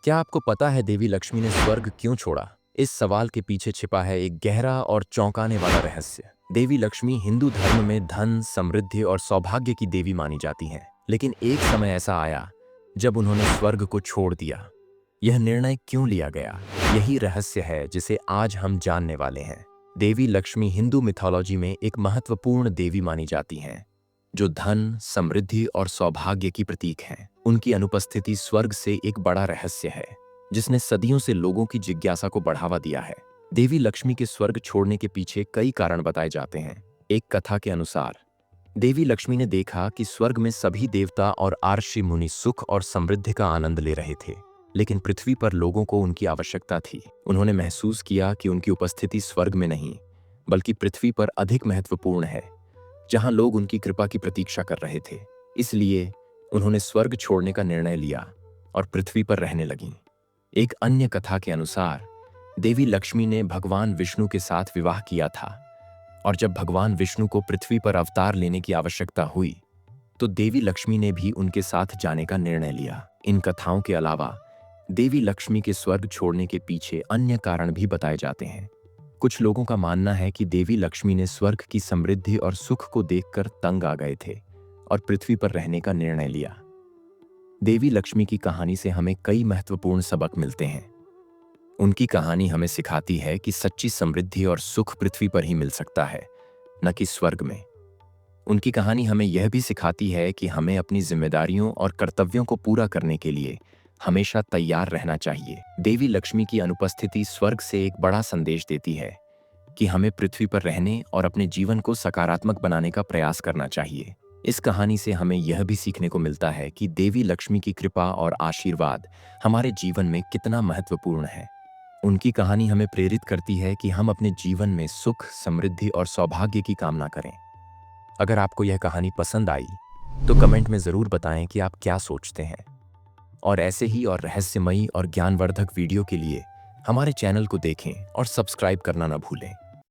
क्या आपको पता है देवी लक्ष्मी ने स्वर्ग क्यों छोड़ा? इस सवाल के पीछे छिपा है एक गहरा और चौंकाने वाला रहस्य। देवी लक्ष्मी हिंदू धर्म में धन, समृद्धि और सौभाग्य की देवी मानी जाती हैं। लेकिन एक समय ऐसा आया जब उन्होंने स्वर्ग को छोड़ दिया। यह निर्णय क्यों लिया गया? यही रहस्य है जिसे आज हम जानने वाले हैं। देवी लक्ष्मी हिंदू मिथोलॉजी में एक महत्वपूर्ण देवी मानी जाती हैं, जो धन, समृद्धि और सौभाग्य की प्रतीक हैं। उनकी अनुपस्थिति स्वर्ग से एक बड़ा रहस्य है, जिसने सदियों से लोगों की जिज्ञासा को बढ़ावा दिया है। देवी लक्ष्मी के स्वर्ग छोड़ने के पीछे कई कारण बताए जाते हैं। एक कथा के अनुसार देवी लक्ष्मी ने देखा कि स्वर्ग में सभी देवता और आर्षि मुनि सुख और समृद्धि का आनंद ले रहे थे, लेकिन पृथ्वी पर लोगों को उनकी आवश्यकता थी। उन्होंने महसूस किया कि उनकी उपस्थिति स्वर्ग में नहीं, बल्कि पृथ्वी पर अधिक महत्वपूर्ण है, जहां लोग उनकी कृपा की प्रतीक्षा कर रहे थे। इसलिए उन्होंने स्वर्ग छोड़ने का निर्णय लिया और पृथ्वी पर रहने लगीं। एक अन्य कथा के अनुसार देवी लक्ष्मी ने भगवान विष्णु के साथ विवाह किया था, और जब भगवान विष्णु को पृथ्वी पर अवतार लेने की आवश्यकता हुई, तो देवी लक्ष्मी ने भी उनके साथ जाने का निर्णय लिया। इन कथाओं के अलावा देवी लक्ष्मी के स्वर्ग छोड़ने के पीछे अन्य कारण भी बताए जाते हैं। कुछ लोगों का मानना है कि देवी लक्ष्मी ने स्वर्ग की समृद्धि और सुख को देखकर तंग आ गए थे और पृथ्वी पर रहने का निर्णय लिया। देवी लक्ष्मी की कहानी से हमें कई महत्वपूर्ण सबक मिलते हैं। उनकी कहानी हमें सिखाती है कि सच्ची समृद्धि और सुख पृथ्वी पर ही मिल सकता है, न कि स्वर्ग में। उनकी कहानी हमें यह भी सिखाती है कि हमें अपनी जिम्मेदारियों और कर्तव्यों को पूरा करने के लिए हमेशा तैयार रहना चाहिए। देवी लक्ष्मी की अनुपस्थिति स्वर्ग से एक बड़ा संदेश देती है कि हमें पृथ्वी पर रहने और अपने जीवन को सकारात्मक बनाने का प्रयास करना चाहिए। इस कहानी से हमें यह भी सीखने को मिलता है कि देवी लक्ष्मी की कृपा और आशीर्वाद हमारे जीवन में कितना महत्वपूर्ण है। उनकी कहानी हमें प्रेरित करती है कि हम अपने जीवन में सुख, समृद्धि और सौभाग्य की कामना करें। अगर आपको यह कहानी पसंद आई तो कमेंट में ज़रूर बताएं कि आप क्या सोचते हैं। और ऐसे ही और रहस्यमयी और ज्ञानवर्धक वीडियो के लिए हमारे चैनल को देखें और सब्सक्राइब करना न भूलें।